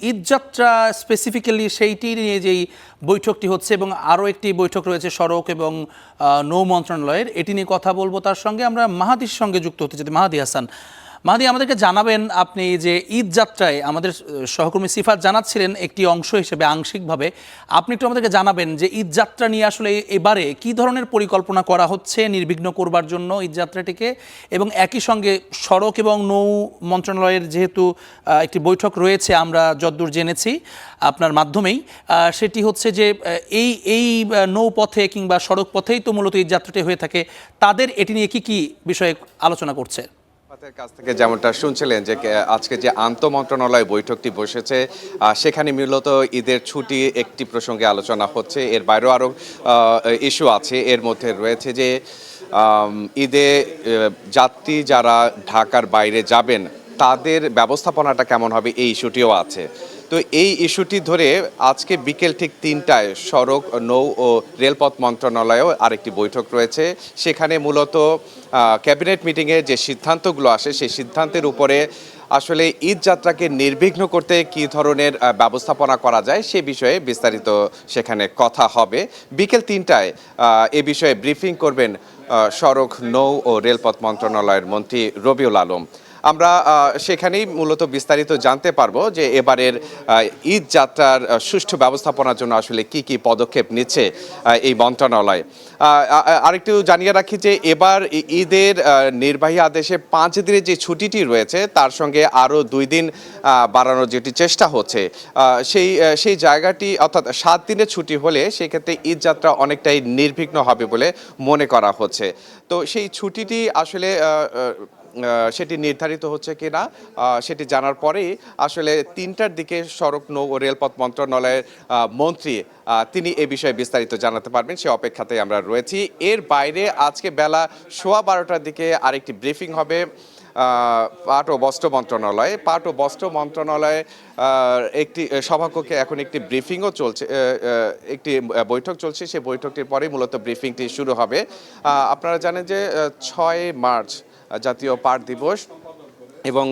ঈদযাত্রা specifically সেইটি নিয়ে যেই বৈঠকটি হচ্ছে এবং আরও একটি বৈঠক রয়েছে সড়ক এবং নৌ মন্ত্রণালয়ের, এটি নিয়ে কথা বলবো। তার সঙ্গে আমরা মাহাদির সঙ্গে যুক্ত হতে চাই। মাহাদি হাসান, মাহাদি, আমাদেরকে জানাবেন আপনি যে ঈদযাত্রায় আমাদের সহকর্মী সিফাত জানাচ্ছিলেন একটি অংশ হিসেবে আংশিকভাবে, আপনি একটু আমাদেরকে জানাবেন যে ঈদযাত্রা নিয়ে আসলে এবারে কী ধরনের পরিকল্পনা করা হচ্ছে নির্বিঘ্ন করবার জন্য ঈদযাত্রাটিকে, এবং একই সঙ্গে সড়ক এবং নৌ মন্ত্রণালয়ের যেহেতু একটি বৈঠক রয়েছে আমরা যতদূর জেনেছি আপনার মাধ্যমেই, সেটি হচ্ছে যে এই এই নৌপথে কিংবা সড়ক পথেই তো মূলত ঈদযাত্রাটি হয়ে থাকে, তাদের এটি নিয়ে কী কী বিষয়ে আলোচনা করছে? কাছ থেকে যেমনটা শুনছিলেন যে আজকে যে আন্তঃমন্ত্রণালয় বৈঠকটি বসেছে সেখানে মূলত ঈদের ছুটি একটি প্রসঙ্গে আলোচনা হচ্ছে। এর বাইরেও আরও ইস্যু আছে। এর মধ্যে রয়েছে যে ঈদে যাত্রী যারা ঢাকার বাইরে যাবেন তাদের ব্যবস্থাপনাটা কেমন হবে, এই ইস্যুটিও আছে। তো এই ইস্যুটি ধরে আজকে বিকেল ঠিক ৩টায় সড়ক, নৌ ও রেলপথ মন্ত্রণালয়েও আরেকটি বৈঠক রয়েছে। সেখানে মূলত ক্যাবিনেট মিটিংয়ে যে সিদ্ধান্তগুলো আসে সেই সিদ্ধান্তের উপরে আসলে ঈদ যাত্রাকে নির্বিঘ্ন করতে কী ধরনের ব্যবস্থাপনা করা যায় সে বিষয়ে বিস্তারিত সেখানে কথা হবে। বিকেল ৩টায় এ বিষয়ে ব্রিফিং করবেন সড়ক, নৌ ও রেলপথ মন্ত্রণালয়ের মন্ত্রী রবিউল আলম। আমরা সেখানেই মূলত বিস্তারিত জানতে পারবো যে এবারের ঈদ যাত্রার সুষ্ঠু ব্যবস্থাপনার জন্য আসলে কি কি পদক্ষেপ নিচ্ছে এই মন্ত্রণালয়। আরেকটু জানিয়ে রাখি যে এবার ঈদের নির্বাহী আদেশে ৫ দিনের যে ছুটিটি রয়েছে তার সঙ্গে আরও 2 দিন বাড়ানোর যেটি চেষ্টা হচ্ছে, সেই জায়গাটি অর্থাৎ 7 দিনের ছুটি হলে সেক্ষেত্রে ঈদ যাত্রা অনেকটাই নির্বিঘ্ন হবে বলে মনে করা হচ্ছে। তো সেই ছুটিটি আসলে সেটি নির্ধারিত হচ্ছে কিনা সেটি জানার পরেই আসলে ৩টার দিকে সড়ক, নৌ ও রেলপথ মন্ত্রণালয়ের মন্ত্রী তিনি এ বিষয়ে বিস্তারিত জানাতে পারবেন, সে অপেক্ষাতেই আমরা রয়েছি। এর বাইরে আজকে বেলা 12:15টার দিকে আরেকটি ব্রিফিং হবে পাট ও বস্ত্র মন্ত্রণালয়ে। পাট ও বস্ত্র মন্ত্রণালয়ে একটি সভাকক্ষে এখন একটি ব্রিফিংও চলছে, একটি বৈঠক চলছে। সেই বৈঠকটির পরেই মূলত ব্রিফিংটি শুরু হবে। আপনারা জানেন যে 6 মার্চ জাতীয় পাট দিবস এবং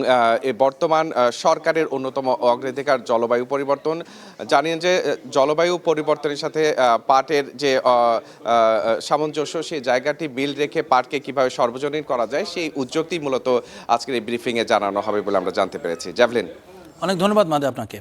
বর্তমান সরকারের অন্যতম অগ্রাধিকার জলবায়ু পরিবর্তন। জানেন যে জলবায়ু পরিবর্তনের সাথে পাটের যে সামঞ্জস্য, সেই জায়গাটি মিল রেখে পাটকে কিভাবে সর্বজনীন করা যায় সেই উদ্যোগটি মূলত আজকের এই ব্রিফিংয়ে জানানো হবে বলে আমরা জানতে পেরেছি। জ্যাভলিন, অনেক ধন্যবাদ মাদে আপনাকে।